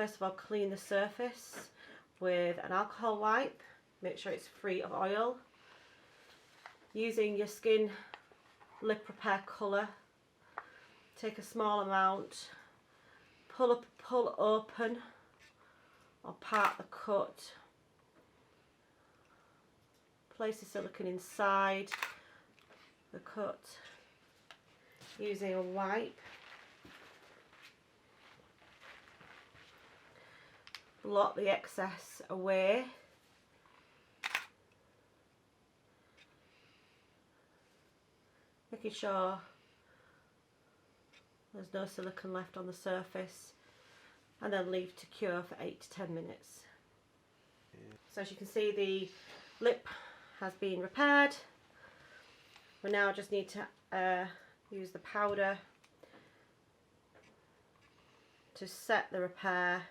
First of all, clean the surface with an alcohol wipe. Make sure it's free of oil. Using your Skin Lip Repair colour, take a small amount, pull open or part the cut. Place the silicone inside the cut using a wipe. Blot the excess away. Making sure there's no silicone left on the surface, and then leave to cure for 8 to 10 minutes. So as you can see, the lip has been repaired. We now just need to use the powder to set the repair